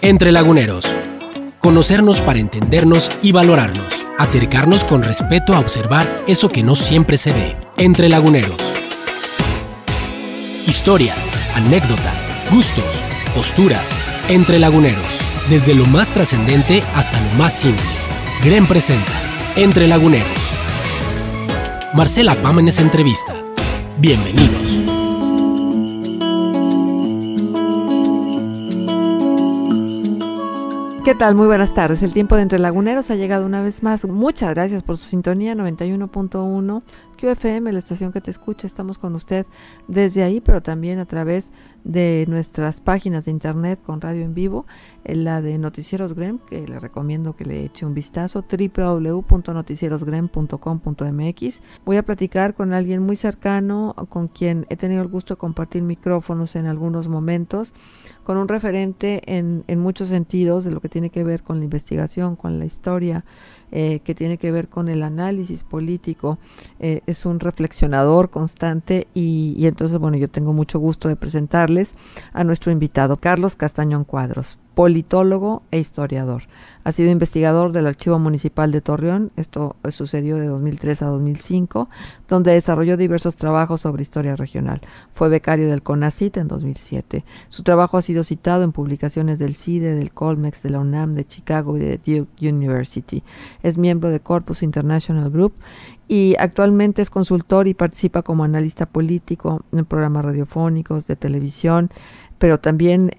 Entre Laguneros. Conocernos para entendernos y valorarnos. Acercarnos con respeto a observar eso que no siempre se ve. Entre Laguneros. Historias, anécdotas, gustos, posturas. Entre Laguneros. Desde lo más trascendente hasta lo más simple. GREM presenta Entre Laguneros. Marcela Pámenes entrevista. Bienvenidos. ¿Qué tal? Muy buenas tardes. El tiempo de Entre Laguneros ha llegado una vez más. Muchas gracias por su sintonía 91.1 QFM, la estación que te escucha. Estamos con usted desde ahí, pero también a través de nuestras páginas de internet con radio en vivo, la de Noticieros GREM, que le recomiendo que le eche un vistazo, www.noticierosgrem.com.mx. Voy a platicar con alguien muy cercano, con quien he tenido el gusto de compartir micrófonos en algunos momentos, con un referente en muchos sentidos de lo que tiene que ver con la investigación, con la historia, que tiene que ver con el análisis político. Es un reflexionador constante y entonces, bueno, yo tengo mucho gusto de presentarles a nuestro invitado, Carlos Castañón Cuadros, politólogo e historiador. Ha sido investigador del Archivo Municipal de Torreón, esto sucedió de 2003 a 2005, donde desarrolló diversos trabajos sobre historia regional. Fue becario del CONACYT en 2007. Su trabajo ha sido citado en publicaciones del CIDE, del Colmex, de la UNAM, de Chicago y de Duke University. Es miembro de Corpus International Group y actualmente es consultor y participa como analista político en programas radiofónicos, de televisión, pero también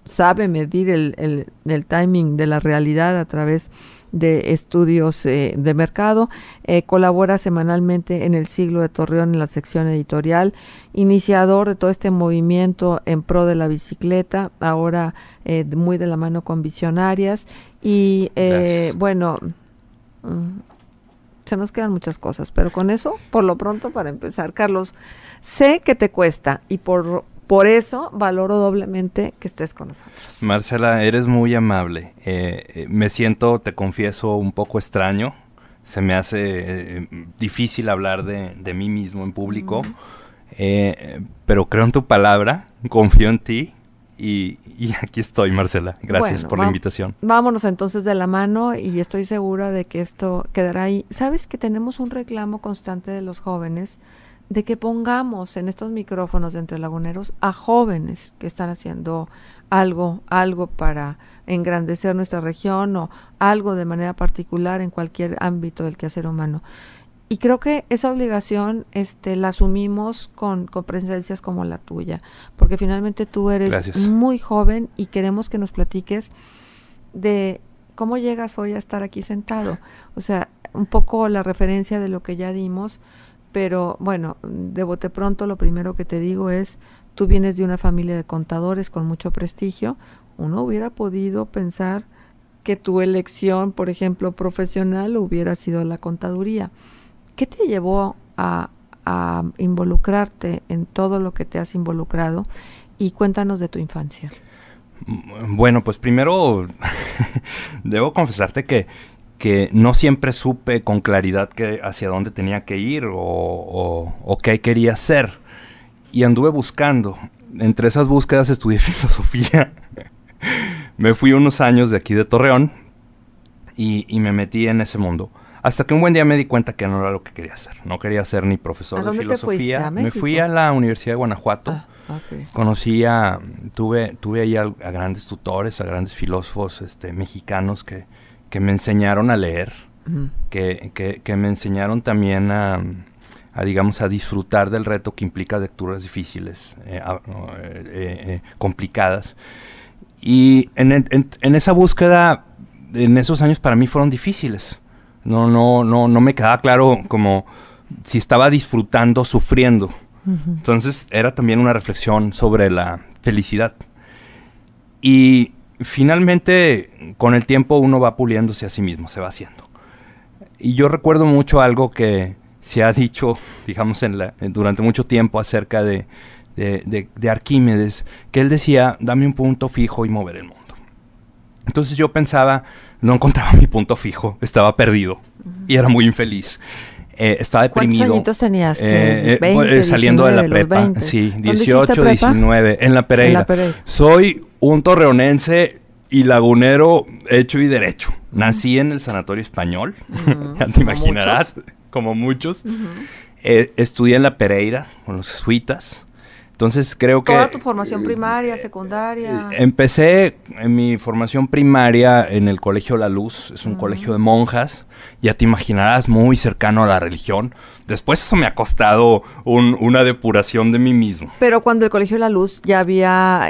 sabe medir el timing de la realidad a través de estudios de mercado. Colabora semanalmente en El Siglo de Torreón en la sección editorial, iniciador de todo este movimiento en pro de la bicicleta, ahora muy de la mano con Visionarias y bueno, se nos quedan muchas cosas, pero con eso, por lo pronto, para empezar, Carlos, sé que te cuesta y por eso valoro doblemente que estés con nosotros. Marcela, eres muy amable. Me siento, te confieso, un poco extraño. Se me hace difícil hablar de mí mismo en público. Pero creo en tu palabra, confío en ti y aquí estoy, Marcela. Gracias por la invitación. Vámonos entonces de la mano y estoy segura de que esto quedará ahí. ¿Sabes que tenemos un reclamo constante de los jóvenes de que pongamos en estos micrófonos de Entre Laguneros a jóvenes que están haciendo algo para engrandecer nuestra región o algo de manera particular en cualquier ámbito del quehacer humano? Y creo que esa obligación la asumimos con presencias como la tuya, porque finalmente tú eres muy joven y queremos que nos platiques de cómo llegas hoy a estar aquí sentado. O sea, un poco la referencia de lo que ya dimos. Pero bueno, de bote pronto lo primero que te digo es, tú vienes de una familia de contadores con mucho prestigio. Uno hubiera podido pensar que tu elección, por ejemplo, profesional hubiera sido la contaduría. ¿Qué te llevó a involucrarte en todo lo que te has involucrado? Y cuéntanos de tu infancia. Bueno, pues primero debo confesarte que no siempre supe con claridad hacia dónde tenía que ir o qué quería hacer. Y anduve buscando. Entre esas búsquedas estudié filosofía. Me fui unos años de aquí de Torreón y me metí en ese mundo. Hasta que un buen día me di cuenta que no era lo que quería hacer. No quería ser ni profesor de filosofía. ¿A dónde te fuiste? ¿A México? Me fui a la Universidad de Guanajuato. Okay. Tuve ahí a grandes tutores, a grandes filósofos mexicanos que me enseñaron a leer, que me enseñaron también a disfrutar del reto que implica lecturas difíciles, complicadas. Y en esa búsqueda, en esos años para mí fueron difíciles. No me quedaba claro como si estaba disfrutando, sufriendo. Entonces era también una reflexión sobre la felicidad. Y finalmente, con el tiempo uno va puliéndose a sí mismo, se va haciendo. Y yo recuerdo mucho algo que se ha dicho, digamos, durante mucho tiempo acerca de Arquímedes, que él decía, dame un punto fijo y mover el mundo. Entonces yo pensaba, no encontraba mi punto fijo, estaba perdido y era muy infeliz. Estaba deprimido. ¿Cuántos añitos tenías? 20, saliendo 19, de la prepa. 20. Sí, 18, 19, en La Pereira. Soy un torreonense y lagunero hecho y derecho. Nací en el Sanatorio Español, ya te imaginarás, como muchos. Estudié en la Pereira con los jesuitas. Entonces creo que... ¿Toda tu formación primaria, secundaria? Empecé en mi formación primaria en el Colegio La Luz, es un colegio de monjas, ya te imaginarás, muy cercano a la religión. Después eso me ha costado una depuración de mí mismo. Pero cuando el Colegio La Luz ya había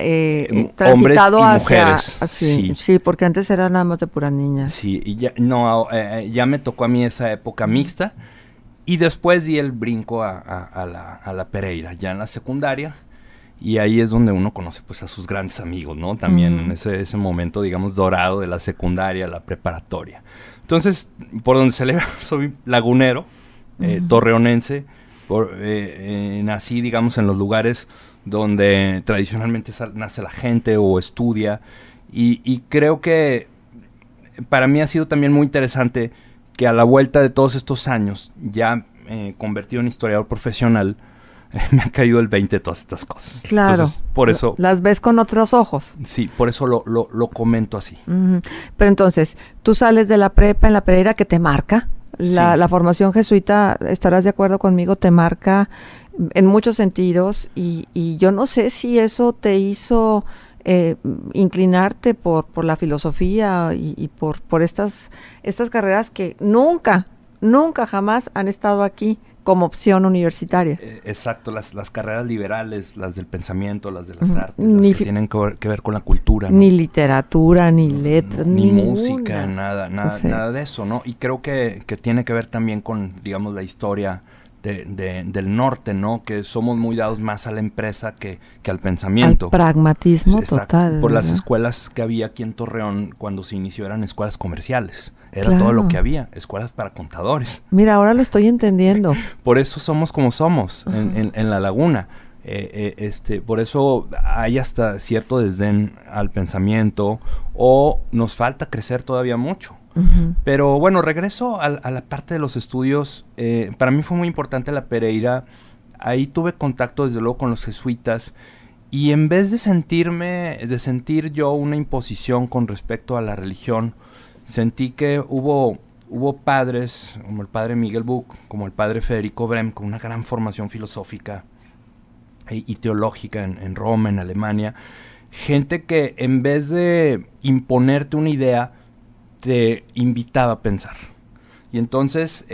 transitado hombres y hacia... mujeres. Sí, porque antes era nada más de puras niñas. Sí, y ya, no, ya me tocó a mí esa época mixta. Y después di el brinco a la Pereira, ya en la secundaria, y ahí es donde uno conoce pues a sus grandes amigos, ¿no? También en ese momento, digamos, dorado de la secundaria, la preparatoria. Entonces, por donde se le ve, soy lagunero, torreonense, nací, digamos, en los lugares donde tradicionalmente nace la gente o estudia, y creo que para mí ha sido también muy interesante que a la vuelta de todos estos años, ya convertido en historiador profesional, me ha caído el 20 de todas estas cosas. Claro. Entonces, por eso... Las ves con otros ojos. Sí, por eso lo comento así. Pero entonces, tú sales de la prepa en la Pereira, que te marca. La formación jesuita, estarás de acuerdo conmigo, te marca en muchos sentidos. Y yo no sé si eso te hizo... inclinarte por la filosofía y por estas carreras que nunca jamás han estado aquí como opción universitaria. Exacto, las carreras liberales, las del pensamiento, las de las artes, las que tienen que ver con la cultura, ¿no? Ni literatura, ni letras, ni música, nada de eso, ¿no? Y creo que tiene que ver también con, digamos, la historia del norte, ¿no? Que somos muy dados más a la empresa que al pensamiento. Al pragmatismo. Exacto, total. Por las escuelas que había aquí en Torreón cuando se inició eran escuelas comerciales. Era todo lo que había, escuelas para contadores. Mira, ahora lo estoy entendiendo. Por eso somos como somos en la laguna. Por eso hay hasta cierto desdén al pensamiento o nos falta crecer todavía mucho. Pero bueno, regreso a la parte de los estudios. Para mí fue muy importante la Pereira. Ahí tuve contacto desde luego con los jesuitas y en vez de sentir yo una imposición con respecto a la religión, sentí que hubo padres como el padre Miguel Buch, como el padre Federico Brem, con una gran formación filosófica y teológica en Roma, en Alemania, gente que en vez de imponerte una idea, te invitaba a pensar. Y entonces,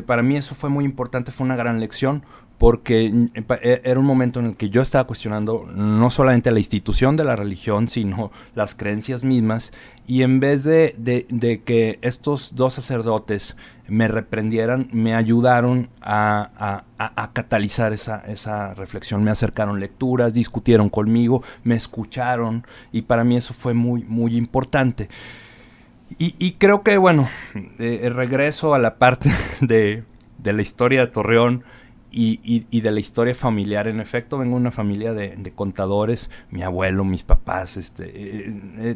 para mí eso fue muy importante, fue una gran lección, porque era un momento en el que yo estaba cuestionando no solamente la institución de la religión, sino las creencias mismas, y en vez de que estos dos sacerdotes me reprendieran, me ayudaron a catalizar esa reflexión, me acercaron lecturas, discutieron conmigo, me escucharon, y para mí eso fue muy, muy importante. Y creo que, bueno, regreso a la parte de la historia de Torreón y de la historia familiar. En efecto, vengo de una familia de contadores, mi abuelo, mis papás,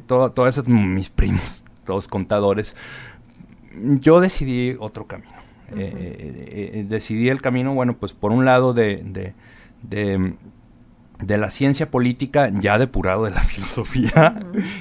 todos esos, mis primos, todos contadores. Yo decidí otro camino. Decidí el camino, bueno, pues por un lado de la ciencia política, ya depurado de la filosofía,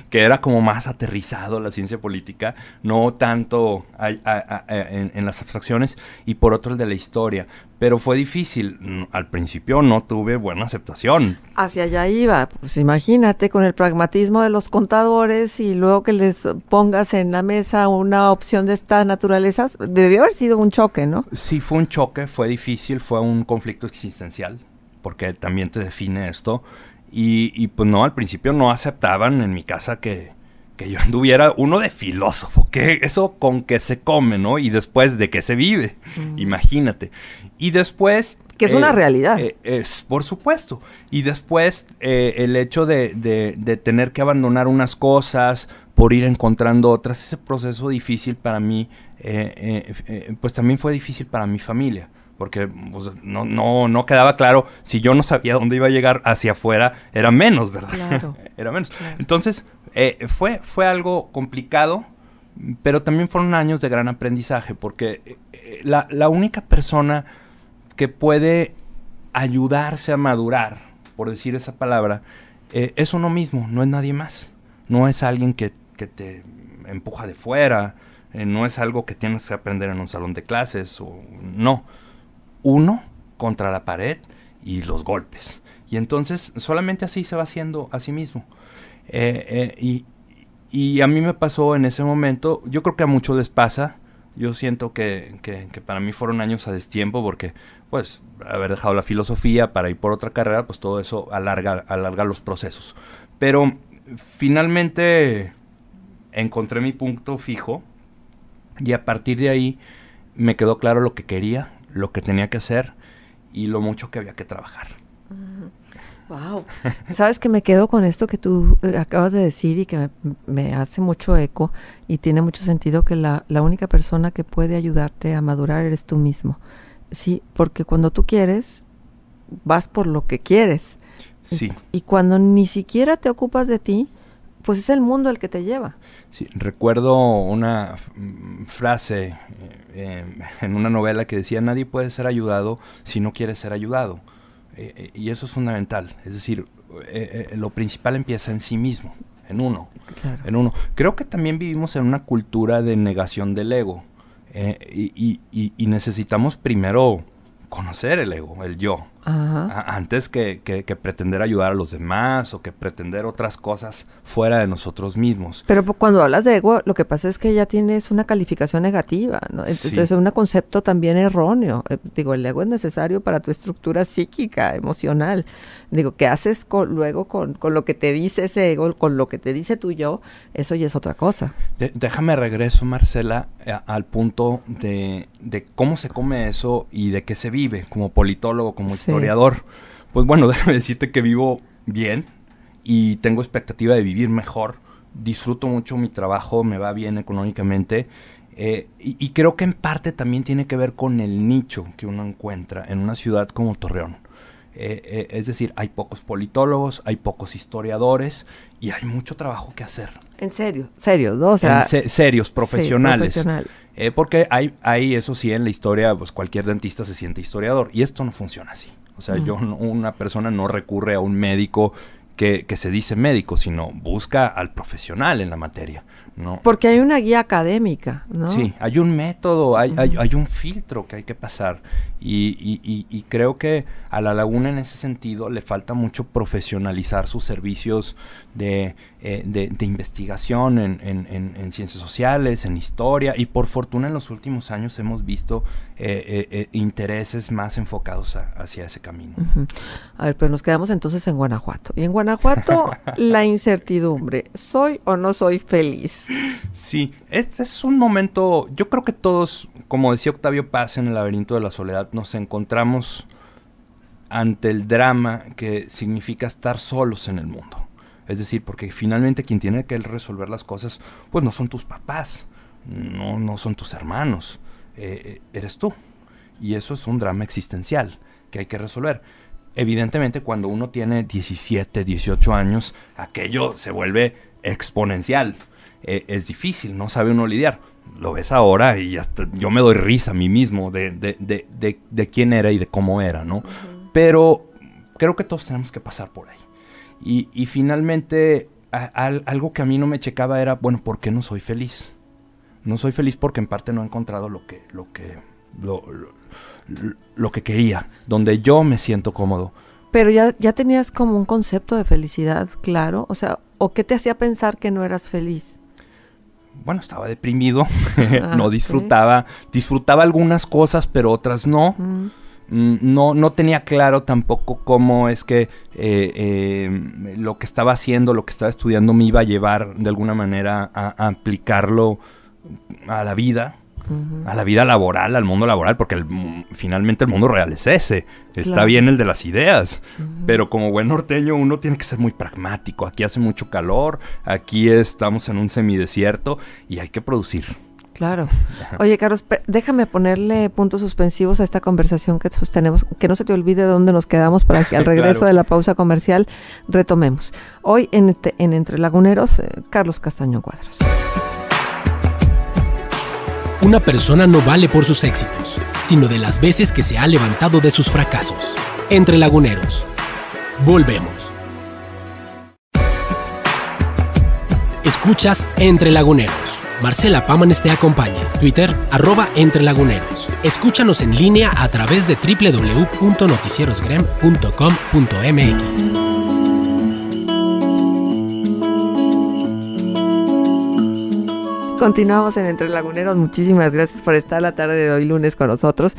que era como más aterrizado la ciencia política, no tanto en las abstracciones, y por otro el de la historia. Pero fue difícil, al principio no tuve buena aceptación. Hacia allá iba, pues imagínate con el pragmatismo de los contadores y luego que les pongas en la mesa una opción de estas naturalezas, debió haber sido un choque, ¿no? Sí, fue un choque, fue difícil, fue un conflicto existencial, porque también te define esto, y pues no, al principio no aceptaban en mi casa que yo anduviera uno de filósofo, que eso con que se come, ¿no? Y después de que se vive, imagínate. Y después... Que es una realidad. Es, por supuesto. Y después el hecho de tener que abandonar unas cosas por ir encontrando otras, ese proceso difícil para mí, pues también fue difícil para mi familia. Porque pues, no quedaba claro, si yo no sabía dónde iba a llegar hacia afuera, era menos, ¿verdad? Claro. Era menos. Claro. Entonces, fue algo complicado, pero también fueron años de gran aprendizaje, porque la única persona que puede ayudarse a madurar, por decir esa palabra, es uno mismo, no es nadie más. no es alguien que te empuja de fuera, no es algo que tienes que aprender en un salón de clases, no. Uno contra la pared y los golpes. Y entonces solamente así se va haciendo a sí mismo. Y a mí me pasó en ese momento, yo creo que a muchos les pasa. Yo siento que para mí fueron años a destiempo porque, pues, haber dejado la filosofía para ir por otra carrera, pues todo eso alarga los procesos. Pero finalmente encontré mi punto fijo y a partir de ahí me quedó claro lo que quería, lo que tenía que hacer y lo mucho que había que trabajar. Wow. Sabes que me quedo con esto que tú acabas de decir y que me hace mucho eco y tiene mucho sentido, que la única persona que puede ayudarte a madurar eres tú mismo. Sí, porque cuando tú quieres, vas por lo que quieres. Sí. Y cuando ni siquiera te ocupas de ti, pues es el mundo el que te lleva. Sí, recuerdo una frase en una novela que decía: nadie puede ser ayudado si no quiere ser ayudado. Y eso es fundamental. Es decir, lo principal empieza en sí mismo, en uno. Claro. En uno. Creo que también vivimos en una cultura de negación del ego. Y necesitamos primero conocer el ego, el yo. Antes que pretender ayudar a los demás o que pretender otras cosas fuera de nosotros mismos. Pero cuando hablas de ego, lo que pasa es que ya tienes una calificación negativa, ¿no? Entonces es un concepto también erróneo. Digo, el ego es necesario para tu estructura psíquica, emocional. Digo, ¿qué haces luego con lo que te dice ese ego, con lo que te dice tu yo? Eso ya es otra cosa. Déjame regreso, Marcela, al punto de cómo se come eso y de qué se vive como politólogo, como historiador. Pues bueno, déjame decirte que vivo bien y tengo expectativa de vivir mejor. Disfruto mucho mi trabajo, me va bien económicamente y creo que en parte también tiene que ver con el nicho que uno encuentra en una ciudad como Torreón. Es decir, hay pocos politólogos, hay pocos historiadores y hay mucho trabajo que hacer. ¿En serio? ¿Serio? ¿No? O sea, serios, profesionales. Sí, profesionales. Porque hay, eso sí, en la historia, pues cualquier dentista se siente historiador y esto no funciona así. O sea, una persona no recurre a un médico que se dice médico, sino busca al profesional en la materia, ¿no? Porque hay una guía académica, ¿no? Sí, hay un método, hay un filtro que hay que pasar y creo que a La Laguna en ese sentido le falta mucho profesionalizar sus servicios de investigación en ciencias sociales, en historia, y por fortuna en los últimos años hemos visto intereses más enfocados hacia ese camino. A ver, pero nos quedamos entonces en Guanajuato. Y en Guanajuato, la incertidumbre. ¿Soy o no soy feliz? Sí, este es un momento, yo creo que todos, como decía Octavio Paz en El laberinto de la soledad, nos encontramos ante el drama que significa estar solos en el mundo. Es decir, porque finalmente quien tiene que resolver las cosas, pues no son tus papás, no son tus hermanos, eres tú. Y eso es un drama existencial que hay que resolver. Evidentemente, cuando uno tiene 17, 18 años, aquello se vuelve exponencial. Es difícil, no sabe uno lidiar. Lo ves ahora y hasta yo me doy risa a mí mismo de quién era y de cómo era, ¿no? Pero creo que todos tenemos que pasar por ahí. Y finalmente, algo que a mí no me checaba era, bueno, ¿por qué no soy feliz? No soy feliz porque en parte no he encontrado lo que quería, donde yo me siento cómodo. Pero ya tenías como un concepto de felicidad claro, o sea, ¿o qué te hacía pensar que no eras feliz? Bueno, estaba deprimido, no disfrutaba, disfrutaba algunas cosas, pero otras no. No tenía claro tampoco cómo es que lo que estaba haciendo, lo que estaba estudiando me iba a llevar de alguna manera a aplicarlo a la vida. A la vida laboral, al mundo laboral, porque finalmente el mundo real es ese. Está Claro. bien el de las ideas, pero como buen norteño uno tiene que ser muy pragmático. Aquí hace mucho calor, aquí estamos en un semidesierto y hay que producir. Claro. Oye, Carlos, déjame ponerle puntos suspensivos a esta conversación que sostenemos, que no se te olvide dónde nos quedamos para que al regreso Claro. de la pausa comercial retomemos. Hoy en Entre Laguneros, Carlos Castaño Cuadros. Una persona no vale por sus éxitos, sino de las veces que se ha levantado de sus fracasos. Entre Laguneros. Volvemos. Escuchas Entre Laguneros. Marcela Pámanes te acompaña. Twitter, @entrelaguneros. Escúchanos en línea a través de www.noticierosgrem.com.mx. Continuamos en Entre Laguneros. Muchísimas gracias por estar la tarde de hoy lunes con nosotros.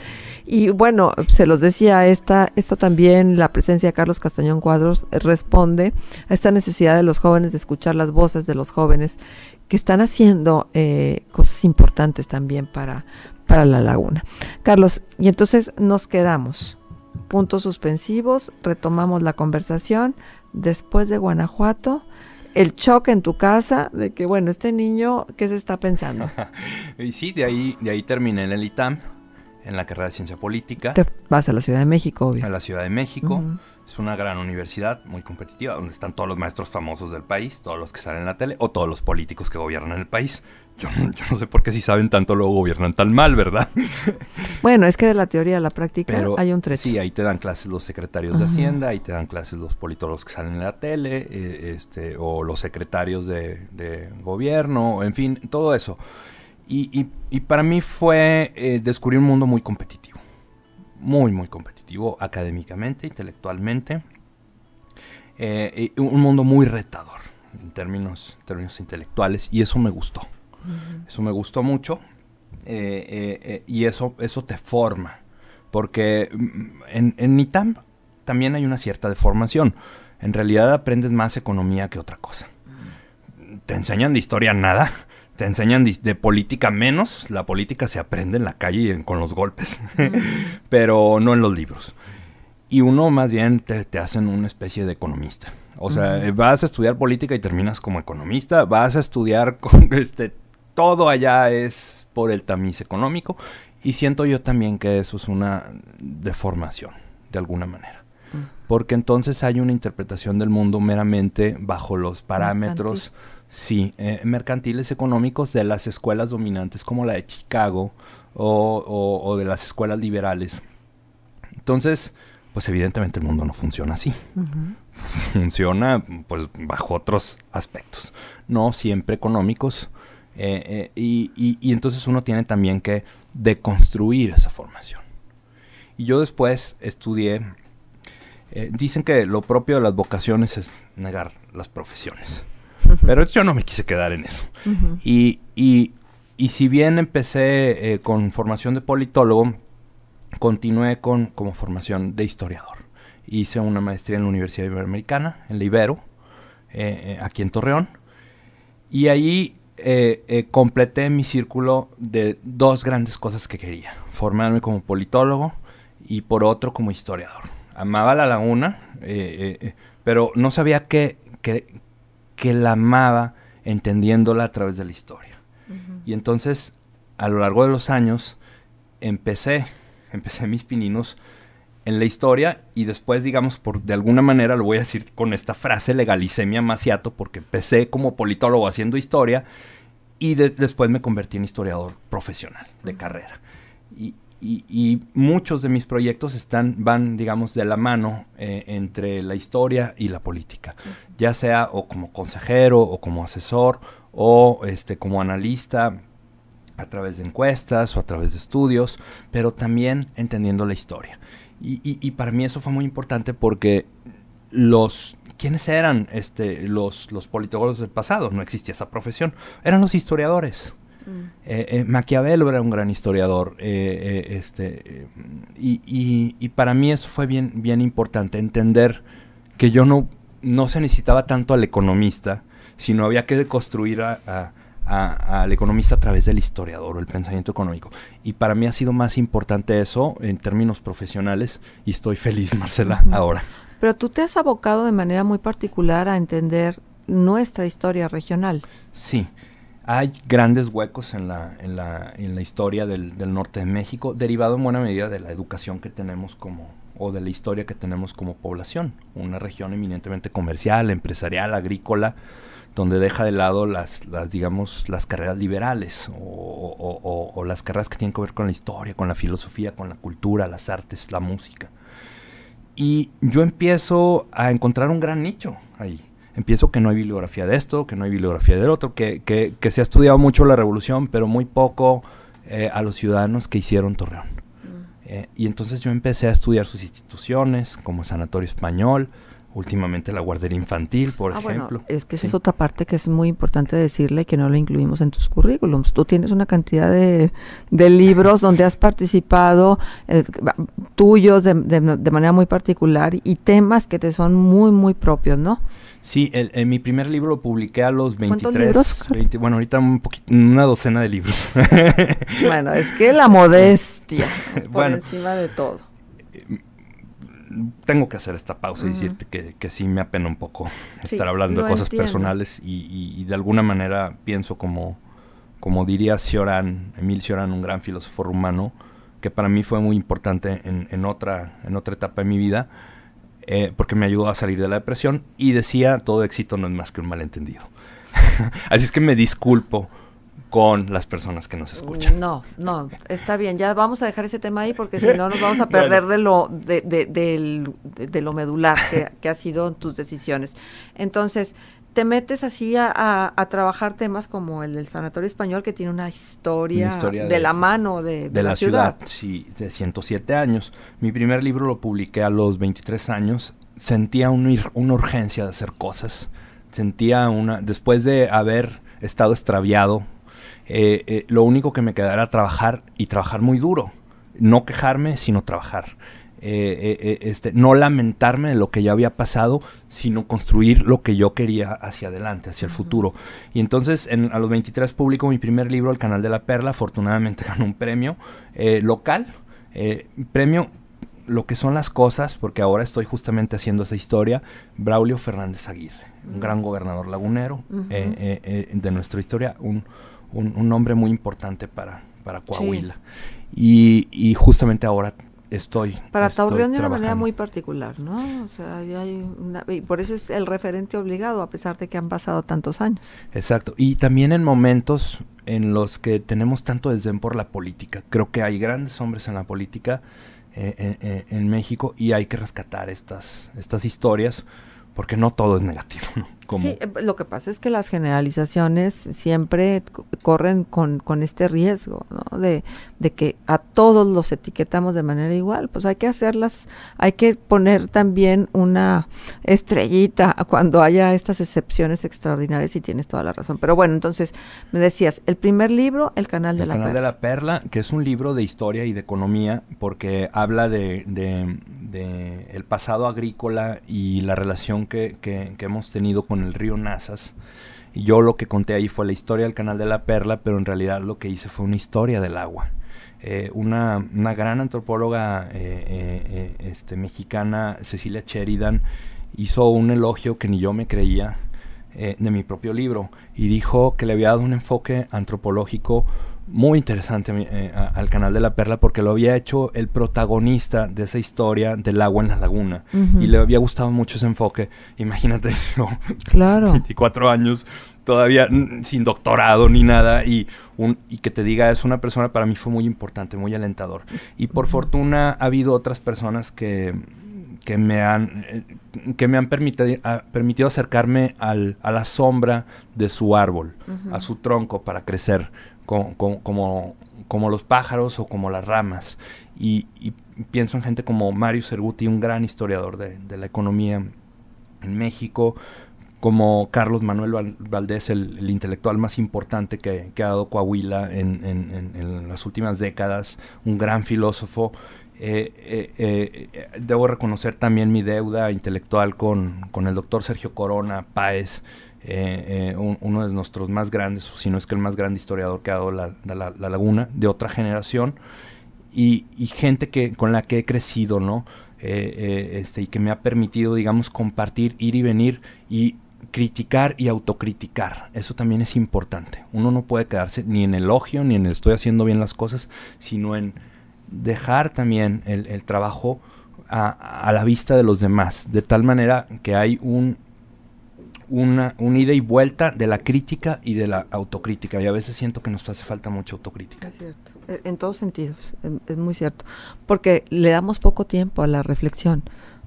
Y bueno, se los decía, esto también, la presencia de Carlos Castañón Cuadros responde a esta necesidad de los jóvenes de escuchar las voces de los jóvenes que están haciendo cosas importantes también para la laguna. Carlos, y entonces nos quedamos, puntos suspensivos, retomamos la conversación después de Guanajuato. El choque en tu casa de que, bueno, este niño, ¿qué se está pensando? Y sí, de ahí terminé en el ITAM, en la carrera de Ciencia Política. Te vas a la Ciudad de México, obvio. A la Ciudad de México. Uh-huh. Es una gran universidad, muy competitiva, donde están todos los maestros famosos del país, todos los que salen en la tele, o todos los políticos que gobiernan el país. Yo no sé por qué si saben tanto luego gobiernan tan mal, ¿verdad? Bueno, es que de la teoría a la práctica hay un trecho. Sí, ahí te dan clases los secretarios de Hacienda, ahí te dan clases los politólogos que salen en la tele, o los secretarios de gobierno, en fin, todo eso. Y para mí fue descubrir un mundo muy competitivo, muy, muy competitivo, académicamente, intelectualmente, un mundo muy retador en términos intelectuales, y eso me gustó. Eso me gustó mucho, y eso te forma, porque en ITAM también hay una cierta deformación. En realidad aprendes más economía que otra cosa. Te enseñan de historia nada, te enseñan de política menos. La política se aprende en la calle y con los golpes, pero no en los libros. Y uno más bien te hacen una especie de economista. O sea, vas a estudiar política y terminas como economista, vas a estudiar con todo allá es por el tamiz económico, y siento yo también que eso es una deformación, de alguna manera. Porque entonces hay una interpretación del mundo meramente bajo los parámetros mercantiles económicos de las escuelas dominantes como la de Chicago o de las escuelas liberales. Entonces, pues evidentemente el mundo no funciona así. Funciona pues bajo otros aspectos, no siempre económicos. Y entonces uno tiene también que deconstruir esa formación. Y yo después estudié, dicen que lo propio de las vocaciones es negar las profesiones, pero yo no me quise quedar en eso. Y si bien empecé con formación de politólogo, continué como formación de historiador. Hice una maestría en la Universidad Iberoamericana, en la Ibero, aquí en Torreón, y ahí completé mi círculo de dos grandes cosas que quería: formarme como politólogo y por otro como historiador. Amaba la laguna, pero no sabía que la amaba entendiéndola a través de la historia. Y entonces, a lo largo de los años, empecé mis pininos en la historia, y después, digamos, de alguna manera, lo voy a decir con esta frase, legalicé mi amaciato, porque empecé como politólogo haciendo historia, y después me convertí en historiador profesional, de carrera. Y muchos de mis proyectos van, digamos, de la mano entre la historia y la política, ya sea o como consejero, o como asesor, o como analista, a través de encuestas o a través de estudios, pero también entendiendo la historia. Y para mí eso fue muy importante, porque ¿quiénes eran los politólogos del pasado? No existía esa profesión. Eran los historiadores. Maquiavelo era un gran historiador. Y para mí eso fue bien importante, entender que yo no se necesitaba tanto al economista, sino había que construir al economista a través del historiador o el pensamiento económico. Y para mí ha sido más importante eso en términos profesionales, y estoy feliz, Marcela, ahora. Pero tú te has abocado de manera muy particular a entender nuestra historia regional. Sí, hay grandes huecos en la historia del norte de México, derivado en buena medida de la educación que tenemos o de la historia que tenemos como población. Una región eminentemente comercial, empresarial, agrícola, donde deja de lado las carreras liberales o las carreras que tienen que ver con la historia, con la filosofía, con la cultura, las artes, la música. Y yo empiezo a encontrar un gran nicho ahí. empiezo que no hay bibliografía de esto, que no hay bibliografía del otro, que se ha estudiado mucho la Revolución, pero muy poco a los ciudadanos que hicieron Torreón. Y entonces yo empecé a estudiar sus instituciones, como Sanatorio Español, últimamente la guardería infantil, por ejemplo. Bueno, es que esa es otra parte que es muy importante decirle, que no la incluimos en tus currículums. Tú tienes una cantidad de libros donde has participado, tuyos de manera muy particular, y temas que te son muy, muy propios, ¿no? Sí, mi primer libro lo publiqué a los 23. ¿Cuántos libros? 20, bueno, ahorita una docena de libros. Bueno, es que la modestia, por encima de todo. Tengo que hacer esta pausa y decirte que sí me apena un poco estar hablando de cosas personales y de alguna manera pienso como diría Émile Cioran, un gran filósofo rumano, que para mí fue muy importante en otra etapa de mi vida, porque me ayudó a salir de la depresión, y decía: todo éxito no es más que un malentendido. Así es que me disculpo con las personas que nos escuchan. No, está bien, ya vamos a dejar ese tema ahí, porque si no nos vamos a perder de lo medular que ha sido tus decisiones. Entonces, te metes así a trabajar temas como el del Sanatorio Español, que tiene una historia de la mano de la ciudad. Sí, de 107 años. Mi primer libro lo publiqué a los 23 años. Sentía una urgencia de hacer cosas. Después de haber estado extraviado, lo único que me quedaba era trabajar, y trabajar muy duro. No quejarme, sino trabajar. No lamentarme de lo que ya había pasado, sino construir lo que yo quería hacia adelante, hacia el futuro. Y entonces a los 23 publico mi primer libro, El Canal de la Perla. Afortunadamente ganó un premio local, premio Lo que son las cosas, porque ahora estoy justamente haciendo esa historia, Braulio Fernández Aguirre, un gran gobernador lagunero de nuestra historia, un hombre muy importante para Coahuila. Sí. Y justamente ahora estoy Torreón de una manera muy particular, ¿no? O sea, y por eso es el referente obligado, a pesar de que han pasado tantos años. Exacto, y también en momentos en los que tenemos tanto desdén por la política. Creo que hay grandes hombres en la política en México, y hay que rescatar estas historias, porque no todo es negativo, ¿no? Sí, lo que pasa es que las generalizaciones siempre corren con este riesgo, ¿no? De que a todos los etiquetamos de manera igual. Pues hay que poner también una estrellita cuando haya estas excepciones extraordinarias, y tienes toda la razón. Pero bueno, entonces me decías, el primer libro, El Canal de la Perla. El Canal de la Perla, que es un libro de historia y de economía, porque habla de el pasado agrícola y la relación que hemos tenido con el río Nazas. Y yo lo que conté ahí fue la historia del Canal de la Perla, pero en realidad lo que hice fue una historia del agua. Una gran antropóloga mexicana, Cecilia Sheridan, hizo un elogio que ni yo me creía de mi propio libro, y dijo que le había dado un enfoque antropológico muy interesante al Canal de la Perla, porque lo había hecho el protagonista de esa historia del agua en la laguna, y le había gustado mucho ese enfoque. Imagínate, yo, claro, 24 años, todavía sin doctorado ni nada, y que te diga es una persona, para mí fue muy importante, muy alentador. Y por fortuna ha habido otras personas que me han permitido acercarme a la sombra de su árbol, a su tronco, para crecer, como los pájaros o como las ramas. Y pienso en gente como Mario Cerguti, un gran historiador de la economía en México, como Carlos Manuel Valdés, el intelectual más importante que ha dado Coahuila en las últimas décadas, un gran filósofo. Debo reconocer también mi deuda intelectual con el doctor Sergio Corona Páez, uno de nuestros más grandes, si no es que el más grande historiador que ha dado la laguna, de otra generación, y gente con la que he crecido, ¿no? Y que me ha permitido, digamos, compartir, ir y venir, y criticar y autocriticar. Eso también es importante. Uno no puede quedarse ni en elogio, ni en el estoy haciendo bien las cosas, sino en dejar también el trabajo a la vista de los demás, de tal manera que hay un ida y vuelta de la crítica y de la autocrítica, y a veces siento que nos hace falta mucha autocrítica. Es cierto, en todos sentidos, es muy cierto, porque le damos poco tiempo a la reflexión.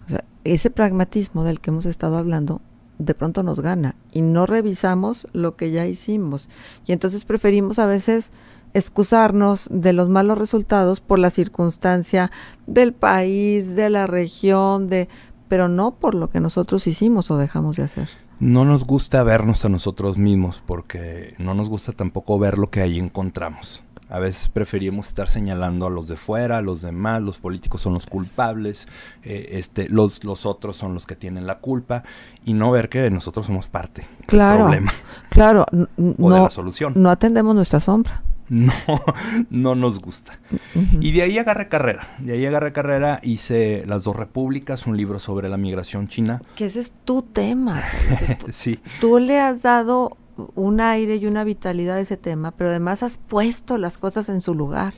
O sea, ese pragmatismo del que hemos estado hablando de pronto nos gana y no revisamos lo que ya hicimos. Y entonces preferimos a veces excusarnos de los malos resultados por la circunstancia del país, de la región, pero no por lo que nosotros hicimos o dejamos de hacer. No nos gusta vernos a nosotros mismos porque no nos gusta tampoco ver lo que ahí encontramos. A veces preferimos estar señalando a los de fuera, a los demás, los políticos son los culpables, los otros son los que tienen la culpa, y no ver que nosotros somos parte del problema. Claro, o de la solución. No atendemos nuestra sombra. No nos gusta. Uh-huh. Y de ahí agarré carrera. Hice Las dos repúblicas, un libro sobre la migración china. Que ese es tu tema. Sí. Tú le has dado un aire y una vitalidad a ese tema, pero además has puesto las cosas en su lugar.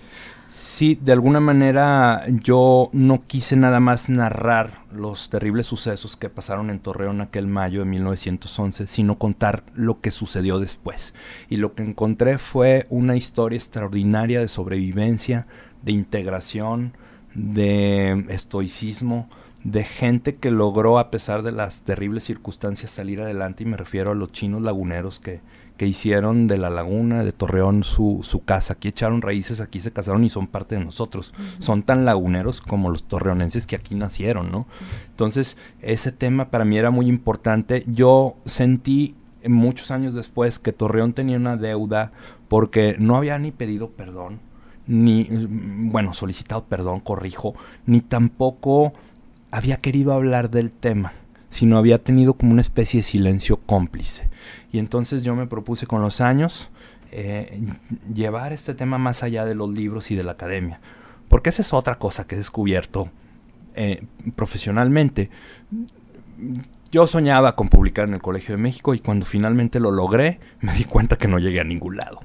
Sí, de alguna manera yo no quise nada más narrar los terribles sucesos que pasaron en Torreón aquel mayo de 1911, sino contar lo que sucedió después. Y lo que encontré fue una historia extraordinaria de sobrevivencia, de integración, de estoicismo, de gente que logró, a pesar de las terribles circunstancias, salir adelante, y me refiero a los chinos laguneros que hicieron de la laguna de Torreón su casa. Aquí echaron raíces, aquí se casaron y son parte de nosotros. Uh-huh. Son tan laguneros como los torreonenses que aquí nacieron, ¿no? Uh-huh. Entonces, ese tema para mí era muy importante. Yo sentí muchos años después que Torreón tenía una deuda porque no había ni pedido perdón, solicitado perdón, ni tampoco había querido hablar del tema, sino había tenido como una especie de silencio cómplice. Y entonces yo me propuse con los años llevar este tema más allá de los libros y de la academia, porque esa es otra cosa que he descubierto profesionalmente. Yo soñaba con publicar en el Colegio de México, y cuando finalmente lo logré, me di cuenta que no llegué a ningún lado.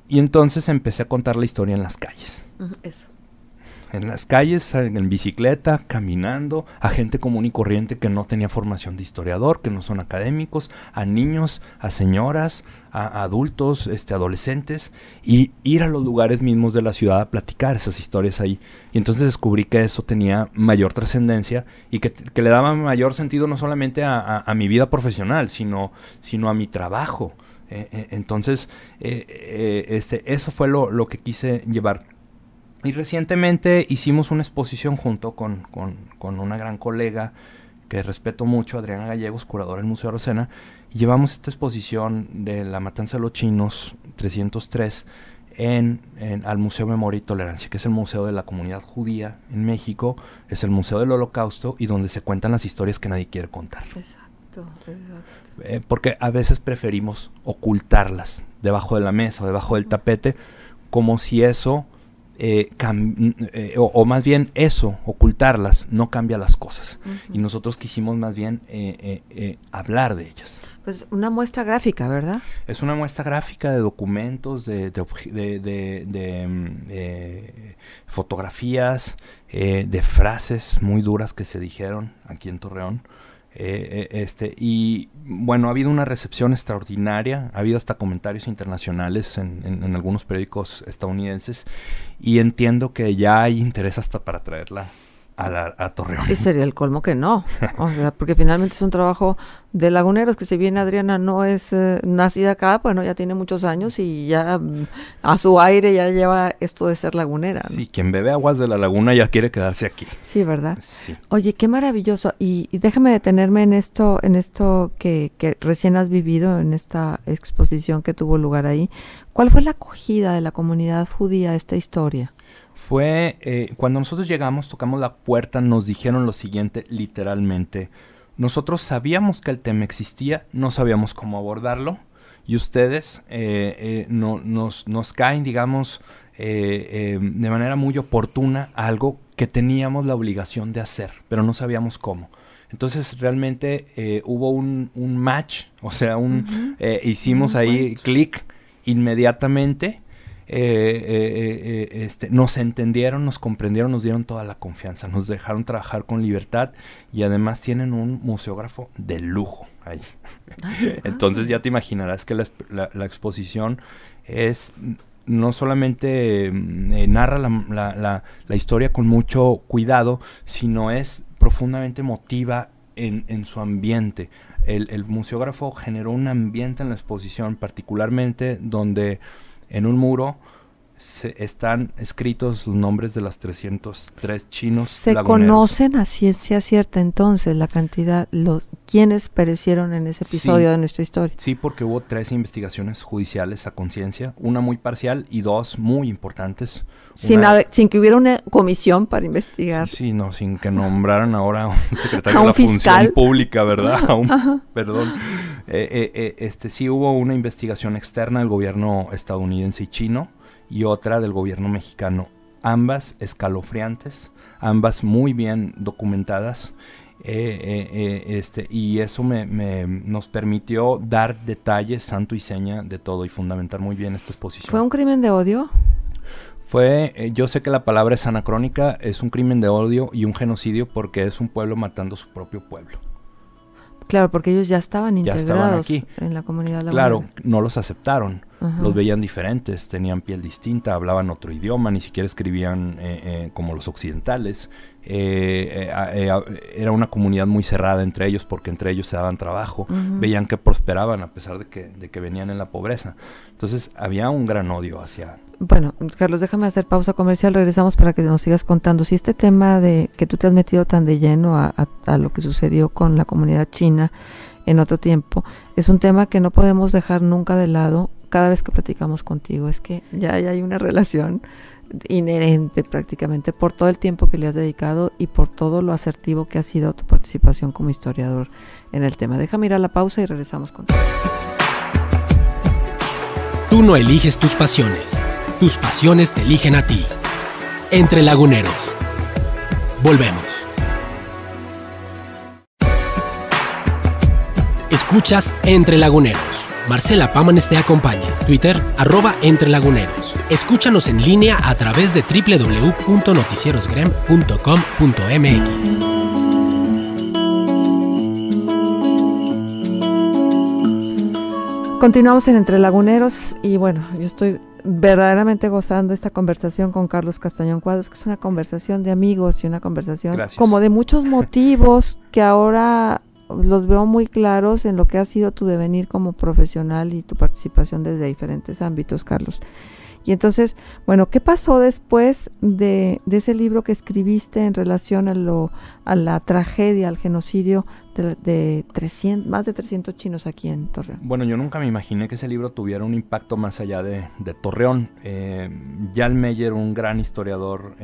Y entonces empecé a contar la historia en las calles. Eso. En las calles, en bicicleta, caminando, a gente común y corriente que no tenía formación de historiador, que no son académicos, a niños, a señoras, a adultos, adolescentes, y ir a los lugares mismos de la ciudad a platicar esas historias ahí. Y entonces descubrí que eso tenía mayor trascendencia y que le daba mayor sentido no solamente a mi vida profesional, sino a mi trabajo. Entonces, eso fue lo que quise llevar. Y recientemente hicimos una exposición junto con una gran colega que respeto mucho, Adriana Gallegos, curadora del Museo Arocena, y llevamos esta exposición de la matanza de los chinos 303 al Museo Memoria y Tolerancia, que es el museo de la comunidad judía en México, es el museo del Holocausto y donde se cuentan las historias que nadie quiere contar. Exacto. Porque a veces preferimos ocultarlas debajo de la mesa o debajo del tapete, como si eso... o más bien eso, ocultarlas, no cambia las cosas. Uh-huh. Y nosotros quisimos más bien hablar de ellas. Pues una muestra gráfica, ¿verdad? Es una muestra gráfica de documentos, de fotografías, de frases muy duras que se dijeron aquí en Torreón. Y bueno, ha habido una recepción extraordinaria, ha habido hasta comentarios internacionales en algunos periódicos estadounidenses, y entiendo que ya hay interés hasta para traerla a Torreón. Y sería el colmo que no, o sea, porque finalmente es un trabajo de laguneros, que si bien Adriana no es nacida acá, bueno, ya tiene muchos años y ya a su aire ya lleva esto de ser lagunera, ¿no? Sí, quien bebe aguas de la laguna ya quiere quedarse aquí. Sí, ¿verdad? Sí. Oye, qué maravilloso, y déjame detenerme en esto que recién has vivido, en esta exposición que tuvo lugar ahí. ¿Cuál fue la acogida de la comunidad judía a esta historia? Fue cuando nosotros llegamos, tocamos la puerta, nos dijeron lo siguiente, literalmente: nosotros sabíamos que el tema existía, no sabíamos cómo abordarlo, y ustedes nos caen, digamos, de manera muy oportuna algo que teníamos la obligación de hacer, pero no sabíamos cómo. Entonces realmente hubo un match, o sea, hicimos ahí clic inmediatamente. Nos entendieron, nos comprendieron, nos dieron toda la confianza, nos dejaron trabajar con libertad, y además tienen un museógrafo de lujo ahí. Entonces ya te imaginarás que la exposición es no solamente narra la historia con mucho cuidado, sino es profundamente emotiva en su ambiente. el museógrafo generó un ambiente en la exposición, particularmente donde en un muro están escritos los nombres de las 303 chinos ¿Se laguneros. conocen a ciencia cierta entonces la cantidad, quiénes perecieron en ese episodio de nuestra historia? Sí, porque hubo 3 investigaciones judiciales a conciencia, una muy parcial y 2 muy importantes. Sin que hubiera una comisión para investigar. Sí, no, sin que nombraran ahora a un secretario a de un la fiscal. Función Pública, ¿verdad? Perdón. Sí hubo una investigación externa del gobierno estadounidense y chino, y otra del gobierno mexicano, ambas escalofriantes, ambas muy bien documentadas, y eso nos permitió dar detalles, santo y seña de todo y fundamentar muy bien esta exposición. ¿Fue un crimen de odio? Yo sé que la palabra es anacrónica, es un crimen de odio y un genocidio porque es un pueblo matando a su propio pueblo. Claro, porque ellos ya estaban integrados aquí en la comunidad lagunera. Claro, no los aceptaron, Ajá. Los veían diferentes, tenían piel distinta, hablaban otro idioma, ni siquiera escribían como los occidentales. Era una comunidad muy cerrada entre ellos porque entre ellos se daban trabajo, veían que prosperaban a pesar de que venían en la pobreza. Entonces había un gran odio hacia... Bueno, Carlos, déjame hacer pausa comercial, regresamos para que nos sigas contando. Si este tema de que tú te has metido tan de lleno a lo que sucedió con la comunidad china en otro tiempo, es un tema que no podemos dejar nunca de lado cada vez que platicamos contigo. Es que ya hay una relación inherente prácticamente por todo el tiempo que le has dedicado y por todo lo asertivo que ha sido tu participación como historiador en el tema. Déjame ir a la pausa y regresamos contigo. Tú no eliges tus pasiones te eligen a ti. Entre Laguneros. Volvemos. Escuchas Entre Laguneros. Marcela Pámanes te acompaña. Twitter, @entrelaguneros. Escúchanos en línea a través de www.noticierosgrem.com.mx. Continuamos en Entre Laguneros y bueno, yo estoy verdaderamente gozando esta conversación con Carlos Castañón Cuadros, que es una conversación de amigos y una conversación como de muchos motivos que ahora los veo muy claros en lo que ha sido tu devenir como profesional y tu participación desde diferentes ámbitos, Carlos. Y entonces, bueno, ¿qué pasó después de ese libro que escribiste en relación a la tragedia, al genocidio de más de 300 chinos aquí en Torreón? Bueno, yo nunca me imaginé que ese libro tuviera un impacto más allá de Torreón. Jan Meyer, un gran historiador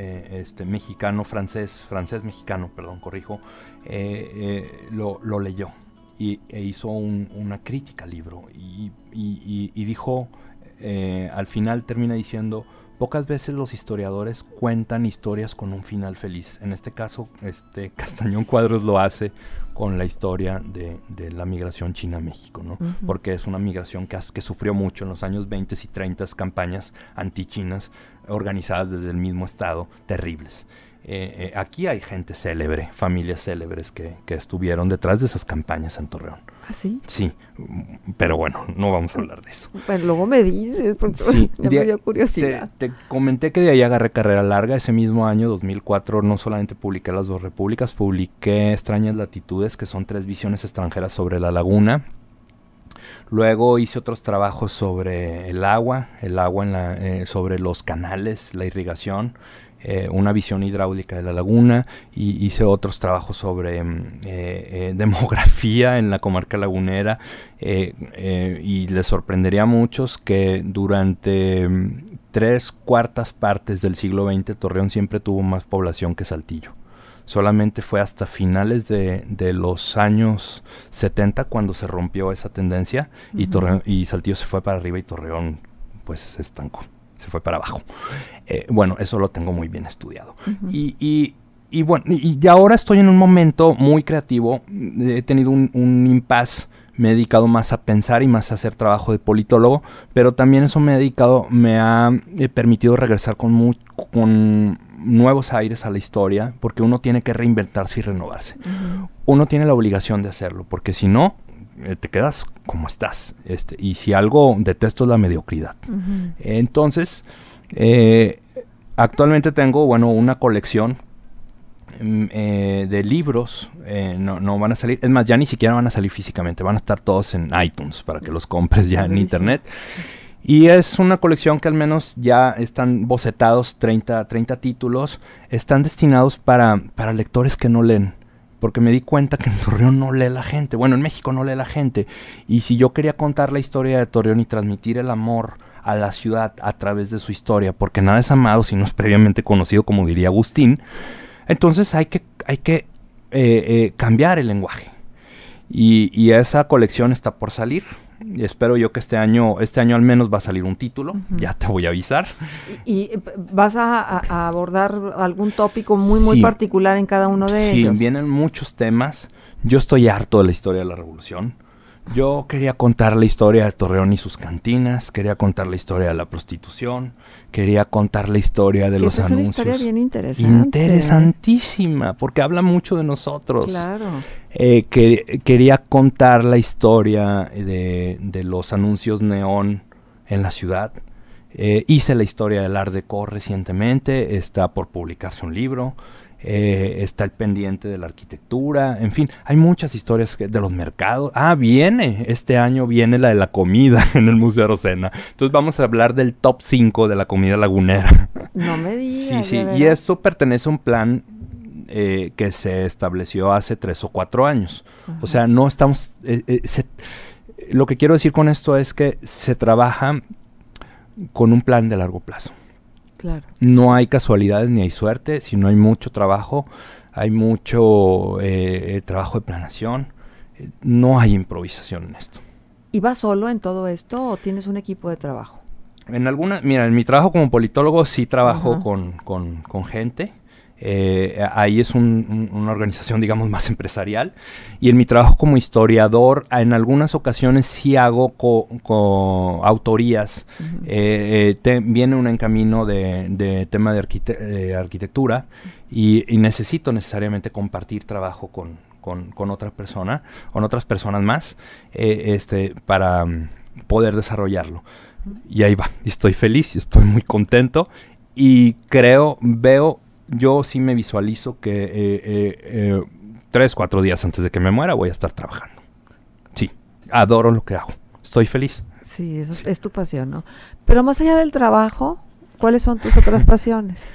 francés-mexicano, lo leyó e hizo una crítica al libro y dijo... al final termina diciendo, pocas veces los historiadores cuentan historias con un final feliz. En este caso, Castañón Cuadros lo hace con la historia de la migración china a México, ¿no? Porque es una migración que sufrió mucho en los años 20 y 30, campañas antichinas organizadas desde el mismo estado, terribles. Aquí hay gente célebre, familias célebres que estuvieron detrás de esas campañas en Torreón. ¿Ah, sí? Sí, pero bueno, no vamos a hablar de eso. Pues luego me dices, porque sí, ya me dio curiosidad. Te comenté que de ahí agarré carrera larga. Ese mismo año, 2004, no solamente publiqué Las Dos Repúblicas, publiqué Extrañas Latitudes, que son 3 visiones extranjeras sobre la laguna. Luego hice otros trabajos sobre el agua sobre los canales, la irrigación, una visión hidráulica de la laguna, y hice otros trabajos sobre demografía en la comarca lagunera, y les sorprendería a muchos que durante 3/4 partes del siglo XX Torreón siempre tuvo más población que Saltillo. Solamente fue hasta finales de los años 70 cuando se rompió esa tendencia, y Saltillo se fue para arriba y Torreón pues se estancó, se fue para abajo. Bueno, eso lo tengo muy bien estudiado. Y bueno, y ahora estoy en un momento muy creativo. He tenido un impasse. Me he dedicado más a pensar y más a hacer trabajo de politólogo, pero también eso me ha permitido regresar con nuevos aires a la historia, porque uno tiene que reinventarse y renovarse. Uno tiene la obligación de hacerlo, porque si no, te quedas como estás. Y si algo detesto es la mediocridad. Entonces, actualmente tengo, una colección de libros no van a salir. Es más, ya ni siquiera van a salir físicamente. Van a estar todos en iTunes para que los compres ya en internet. Y es una colección que al menos ya están bocetados 30 títulos. Están destinados para lectores que no leen. Porque me di cuenta que en Torreón no lee la gente. Bueno, en México no lee la gente. Y si yo quería contar la historia de Torreón y transmitir el amor a la ciudad a través de su historia, porque nada es amado si no es previamente conocido, como diría Agustín, entonces hay que cambiar el lenguaje. Y esa colección está por salir. Y espero yo que este año al menos va a salir un título. Ya te voy a avisar. ¿Y vas a abordar algún tópico muy particular en cada uno de ellos? Sí, vienen muchos temas. Yo estoy harto de la historia de la Revolución. Yo quería contar la historia de Torreón y sus cantinas, quería contar la historia de la prostitución, quería contar la historia de los anuncios. Es una historia bien interesante. Interesantísima, porque habla mucho de nosotros. Claro. Quería contar la historia de los anuncios neón en la ciudad. Hice la historia del Art Deco recientemente, está por publicarse un libro. Está el pendiente de la arquitectura, en fin, hay muchas historias de los mercados. Este año viene la de la comida en el Museo Rosena. Entonces vamos a hablar del top 5 de la comida lagunera. No me digas. Sí, y esto pertenece a un plan que se estableció hace 3 o 4 años. Ajá. O sea, no estamos... lo que quiero decir con esto es que se trabaja con un plan de largo plazo. Claro. No hay casualidades ni hay suerte, sino hay mucho trabajo, hay mucho trabajo de planeación, no hay improvisación en esto. ¿Y vas solo en todo esto o tienes un equipo de trabajo? En mi trabajo como politólogo sí trabajo con gente. Ahí es una organización, digamos, más empresarial. Y en mi trabajo como historiador, en algunas ocasiones sí hago autorías. Viene un camino de tema de arquitectura y necesito necesariamente compartir trabajo con otra persona, con otras personas más, para poder desarrollarlo. Y ahí va, estoy feliz, estoy muy contento y yo sí me visualizo que 3, 4 días antes de que me muera voy a estar trabajando. Sí, adoro lo que hago. Estoy feliz. Sí, eso es tu pasión, ¿no? Pero más allá del trabajo, ¿cuáles son tus otras pasiones?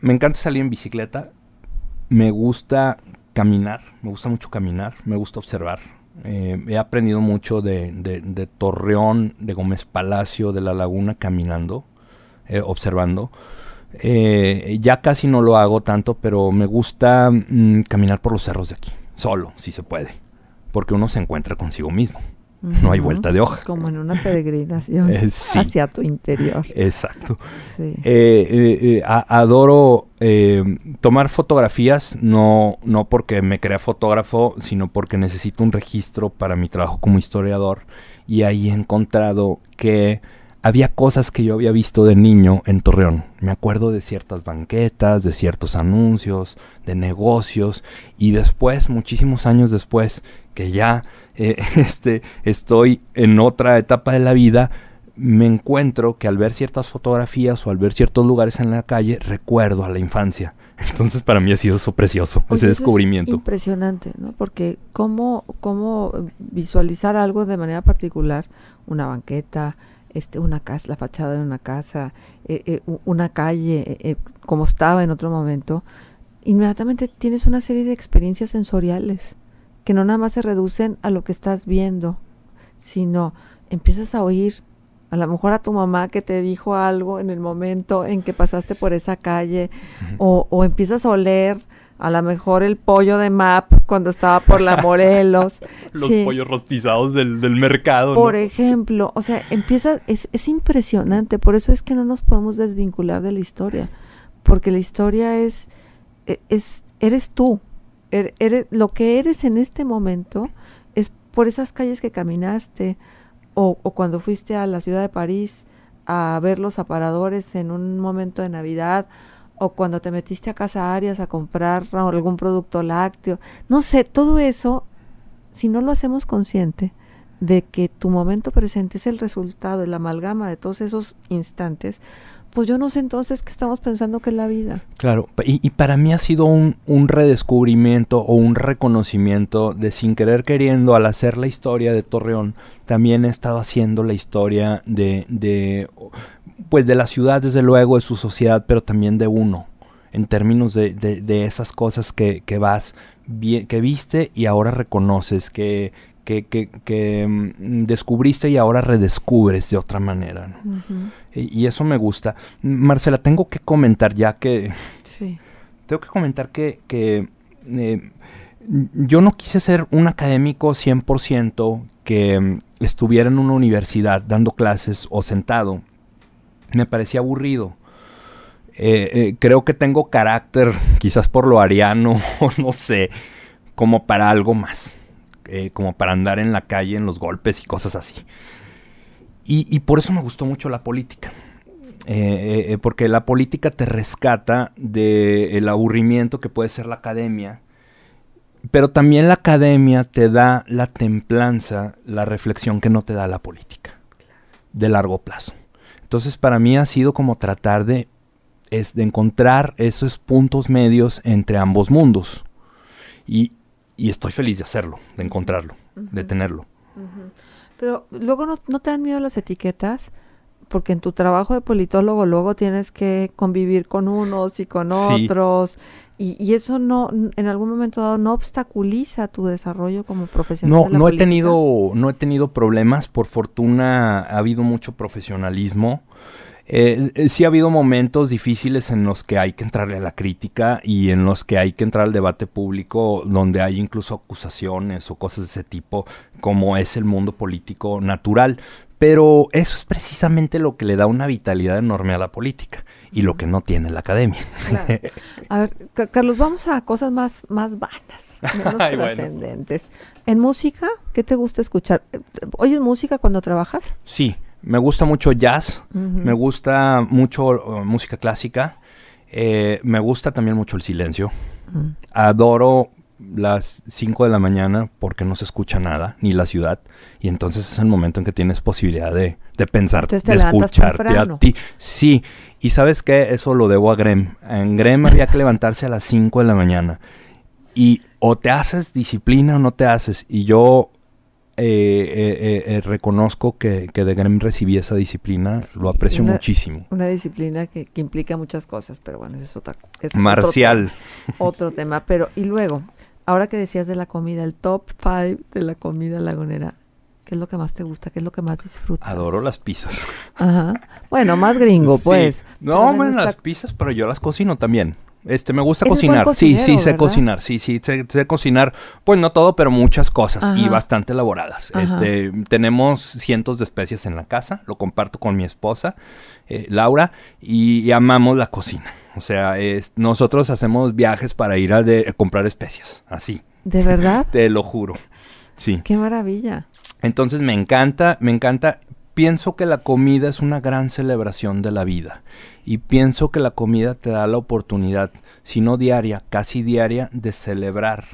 Me encanta salir en bicicleta. Me gusta caminar. Me gusta mucho caminar. Me gusta observar. He aprendido mucho de Torreón, de Gómez Palacio, de La Laguna, caminando, observando. Ya casi no lo hago tanto, pero me gusta caminar por los cerros de aquí, solo, si se puede, porque uno se encuentra consigo mismo. No hay vuelta de hoja. Como en una peregrinación hacia tu interior. Exacto. Sí. Adoro tomar fotografías, no porque me crea fotógrafo, sino porque necesito un registro para mi trabajo como historiador. Y ahí he encontrado que había cosas que yo había visto de niño en Torreón. Me acuerdo de ciertas banquetas, de ciertos anuncios, de negocios. Y después, muchísimos años después, que ya estoy en otra etapa de la vida, me encuentro que al ver ciertas fotografías o al ver ciertos lugares en la calle, recuerdo a la infancia. Entonces para mí ha sido eso precioso, ese descubrimiento. Es impresionante, ¿no? Porque cómo visualizar algo de manera particular, una banqueta, una casa, la fachada de una casa, una calle, como estaba en otro momento, inmediatamente tienes una serie de experiencias sensoriales que no nada más se reducen a lo que estás viendo, sino empiezas a oír a lo mejor a tu mamá que te dijo algo en el momento en que pasaste por esa calle, o empiezas a oler a lo mejor el pollo de MAP cuando estaba por la Morelos. Los pollos rostizados del mercado, por ejemplo, o sea, es impresionante, por eso es que no nos podemos desvincular de la historia, porque la historia eres tú, lo que eres en este momento es por esas calles que caminaste, o cuando fuiste a la ciudad de París a ver los aparadores en un momento de Navidad, o cuando te metiste a Casa Arias a comprar algún producto lácteo. No sé, todo eso, si no lo hacemos consciente, de que tu momento presente es el resultado, el amalgama de todos esos instantes, pues yo no sé entonces qué estamos pensando que es la vida. Claro, y para mí ha sido un redescubrimiento o un reconocimiento de, sin querer queriendo, al hacer la historia de Torreón, también he estado haciendo la historia pues de la ciudad, desde luego, de su sociedad, pero también de uno, en términos de esas cosas que viste y ahora reconoces, que descubriste y ahora redescubres de otra manera, ¿no? Uh-huh. Y eso me gusta. Marcela, tengo que comentar ya que... Sí. Tengo que comentar que yo no quise ser un académico 100% que estuviera en una universidad dando clases o sentado. Me parecía aburrido. Creo que tengo carácter, quizás por lo ariano, no sé, como para algo más. Como para andar en la calle en los golpes y cosas así. Y por eso me gustó mucho la política. Porque la política te rescata del aburrimiento que puede ser la academia. Pero también la academia te da la templanza, la reflexión que no te da la política. De largo plazo. Entonces para mí ha sido como tratar de encontrar esos puntos medios entre ambos mundos. Y estoy feliz de hacerlo, de encontrarlo, uh-huh, de tenerlo. Uh-huh. Pero luego no te dan miedo las etiquetas, porque en tu trabajo de politólogo luego tienes que convivir con unos y con otros, y eso no, en algún momento dado, no obstaculiza tu desarrollo como profesional de la política. No he tenido problemas, por fortuna ha habido mucho profesionalismo. Sí ha habido momentos difíciles en los que hay que entrarle a la crítica y en los que hay que entrar al debate público, donde hay incluso acusaciones o cosas de ese tipo, como es el mundo político natural. Pero eso es precisamente lo que le da una vitalidad enorme a la política y lo que no tiene la academia. Claro. A ver, Carlos, vamos a cosas más vanas, menos trascendentes. Bueno. ¿En música qué te gusta escuchar? ¿Oyes música cuando trabajas? Sí. Me gusta mucho jazz, uh-huh, me gusta mucho música clásica, me gusta también mucho el silencio. Uh-huh. Adoro las 5 de la mañana porque no se escucha nada, ni la ciudad, y entonces es el momento en que tienes posibilidad de pensar, de escucharte a ti. Sí, y ¿sabes qué? Eso lo debo a Grem. En Grem había que levantarse a las 5 de la mañana, y o te haces disciplina o no te haces, y yo... reconozco que de Grem recibí esa disciplina, sí, lo aprecio muchísimo. Una disciplina que implica muchas cosas, pero bueno, es marcial. Otro tema, pero y luego, ahora que decías de la comida, el top 5 de la comida lagunera, ¿qué es lo que más te gusta? ¿Qué es lo que más disfrutas? Adoro las pizzas. Ajá. Bueno, más gringo, pues. Sí. No, bueno, las pizzas, pero yo las cocino también. Me gusta cocinar. Sí, sé cocinar. Sí, sé cocinar. Pues no todo, pero muchas cosas. Ajá. Y bastante elaboradas. Ajá. Tenemos cientos de especies en la casa. Lo comparto con mi esposa, Laura, y amamos la cocina. O sea, nosotros hacemos viajes para ir a comprar especias. Así. ¿De verdad? Te lo juro. Sí. ¡Qué maravilla! Entonces me encanta. Pienso que la comida es una gran celebración de la vida y pienso que la comida te da la oportunidad, si no diaria, casi diaria, de celebrar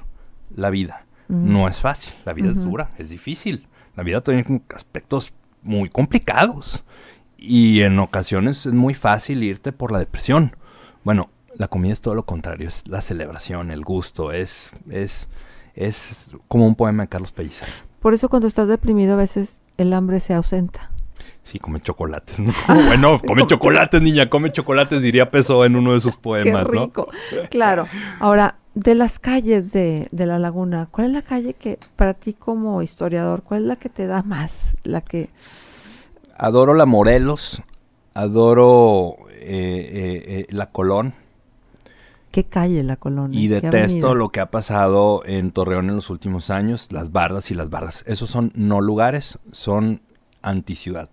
la vida. Uh-huh. No es fácil, la vida es dura, es difícil. La vida tiene aspectos muy complicados y en ocasiones es muy fácil irte por la depresión. Bueno, la comida es todo lo contrario, es la celebración, el gusto, es como un poema de Carlos Pellicer. Por eso cuando estás deprimido a veces el hambre se ausenta. Sí, come chocolates, ¿no? Bueno, come chocolates, niña, come chocolates, diría Pessoa en uno de sus poemas, Qué rico. ¿No? Claro. Ahora, de las calles de La Laguna, ¿cuál es la calle que, para ti como historiador, cuál es la que te da más? Adoro la Morelos, adoro la Colón. ¿Qué calle la Colón? Y detesto lo que ha pasado en Torreón en los últimos años, las bardas y las bardas. Esos son no lugares, son anticiudad.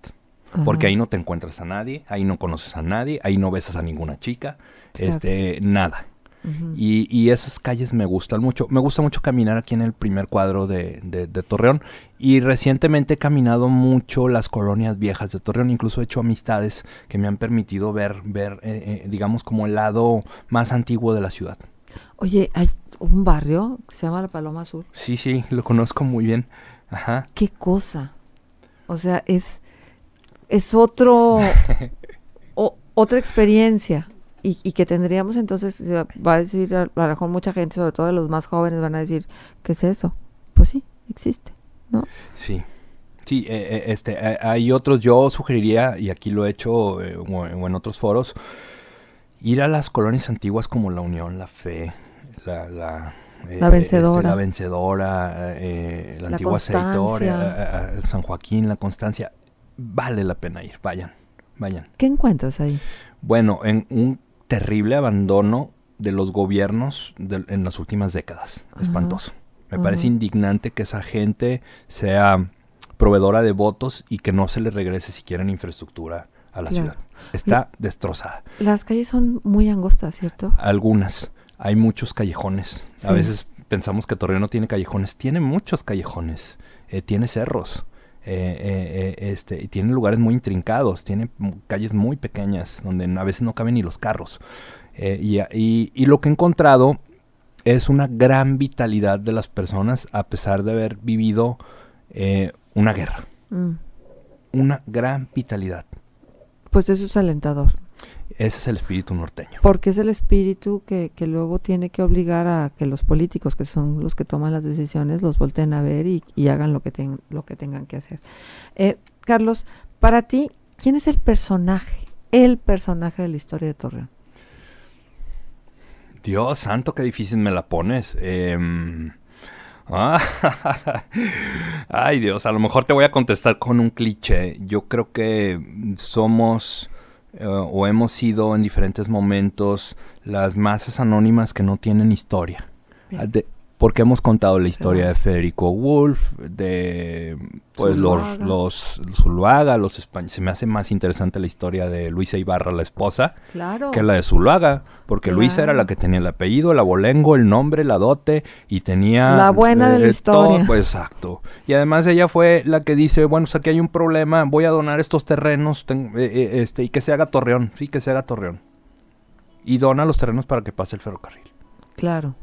Ajá. Porque ahí no te encuentras a nadie, ahí no conoces a nadie, ahí no besas a ninguna chica, claro. Nada. Uh-huh. Y esas calles me gustan mucho. Me gusta mucho caminar aquí en el primer cuadro de Torreón. Y recientemente he caminado mucho las colonias viejas de Torreón. Incluso he hecho amistades que me han permitido ver digamos, como el lado más antiguo de la ciudad. Oye, hay un barrio que se llama La Paloma Azul. Sí, lo conozco muy bien. Ajá. ¿Qué cosa? O sea, es otro, otra experiencia. Y que tendríamos entonces, va a decir, a lo mejor mucha gente, sobre todo los más jóvenes, van a decir, ¿qué es eso? Pues sí, existe, ¿no? Sí. Sí, hay otros, yo sugeriría, y aquí lo he hecho o en otros foros, ir a las colonias antiguas como La Unión, La Fe, la Vencedora. La Vencedora, la antigua Aceitoria, San Joaquín, La Constancia. Vale la pena ir, vayan. ¿Qué encuentras ahí? Bueno, en un terrible abandono de los gobiernos en las últimas décadas. Espantoso. Me parece indignante que esa gente sea proveedora de votos y que no se le regrese siquiera en infraestructura a la ciudad. Está destrozada. Las calles son muy angostas, ¿cierto? Algunas. Hay muchos callejones. Sí. A veces pensamos que Torreón no tiene callejones. Tiene muchos callejones. Tiene cerros. Y tiene lugares muy intrincados. Tiene calles muy pequeñas donde a veces no caben ni los carros. Y lo que he encontrado es una gran vitalidad de las personas a pesar de haber vivido una guerra. Una gran vitalidad. Pues eso es alentador. Ese es el espíritu norteño. Porque es el espíritu que luego tiene que obligar a que los políticos, que son los que toman las decisiones, los volteen a ver y hagan lo que tengan que hacer. Carlos, para ti, ¿quién es el personaje de la historia de Torreón? Dios santo, qué difícil me la pones. Ay, Dios, a lo mejor te voy a contestar con un cliché. Yo creo que somos o hemos sido en diferentes momentos las masas anónimas que no tienen historia. Porque hemos contado la historia de Federico Wolf, de pues los Zuluaga, los españoles. Se me hace más interesante la historia de Luisa Ibarra, la esposa, que la de Zuluaga, porque Luisa era la que tenía el apellido, el abolengo, el nombre, la dote, y tenía... La buena de la historia. Todo, pues, exacto. Y además ella fue la que dice, bueno, aquí hay un problema, voy a donar estos terrenos, y que se haga Torreón, sí, que se haga Torreón. Y dona los terrenos para que pase el ferrocarril. Claro.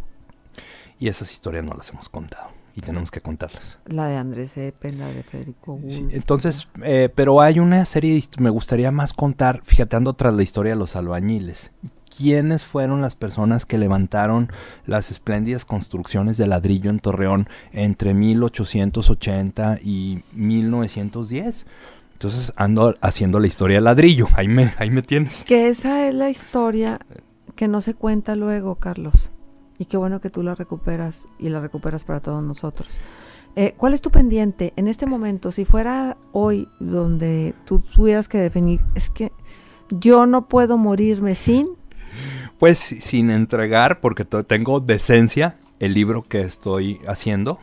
Y esas historias no las hemos contado y tenemos que contarlas. La de Andrés Epen, la de Federico Wolf. Sí, entonces, pero hay una serie, me gustaría más contar, fíjate, ando tras la historia de los albañiles. ¿Quiénes fueron las personas que levantaron las espléndidas construcciones de ladrillo en Torreón entre 1880 y 1910? Entonces ando haciendo la historia del ladrillo, ahí me tienes. Que esa es la historia que no se cuenta luego, Carlos. Y qué bueno que tú la recuperas y la recuperas para todos nosotros. ¿Cuál es tu pendiente en este momento? Si fuera hoy donde tú tuvieras que definir, es que yo no puedo morirme sin... Pues sin entregar, porque tengo decencia, el libro que estoy haciendo.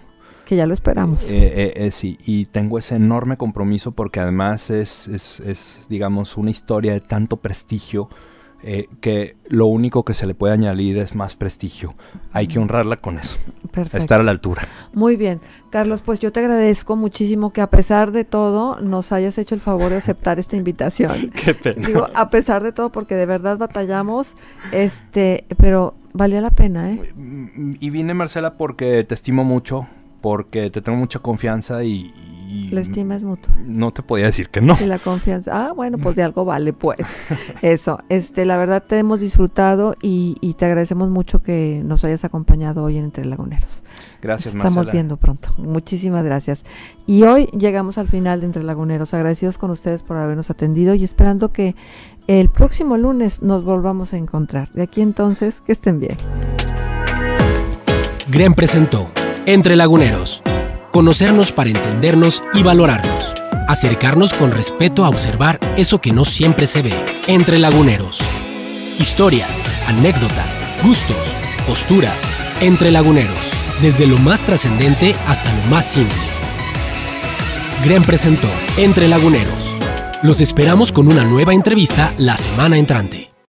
Que ya lo esperamos. Sí, y tengo ese enorme compromiso porque además es, digamos, una historia de tanto prestigio que lo único que se le puede añadir es más prestigio. Hay que honrarla con eso. Perfecto. Estar a la altura. Muy bien. Carlos, pues yo te agradezco muchísimo que a pesar de todo nos hayas hecho el favor de aceptar esta invitación. Qué pena. Digo, a pesar de todo, porque de verdad batallamos, pero valía la pena, ¿eh? Y vine, Marcela, porque te estimo mucho, porque te tengo mucha confianza y la estima es mutua. No te podía decir que no. Y la confianza. Bueno, pues de algo vale, pues. Eso. La verdad te hemos disfrutado y te agradecemos mucho que nos hayas acompañado hoy en Entre Laguneros. Gracias, Marcela. Estamos viendo pronto. Muchísimas gracias. Y hoy llegamos al final de Entre Laguneros. Agradecidos con ustedes por habernos atendido y esperando que el próximo lunes nos volvamos a encontrar. De aquí entonces, que estén bien. GREN presentó Entre Laguneros. Conocernos para entendernos y valorarnos. Acercarnos con respeto a observar eso que no siempre se ve. Entre Laguneros. Historias, anécdotas, gustos, posturas. Entre Laguneros. Desde lo más trascendente hasta lo más simple. GREN presentó Entre Laguneros. Los esperamos con una nueva entrevista la semana entrante.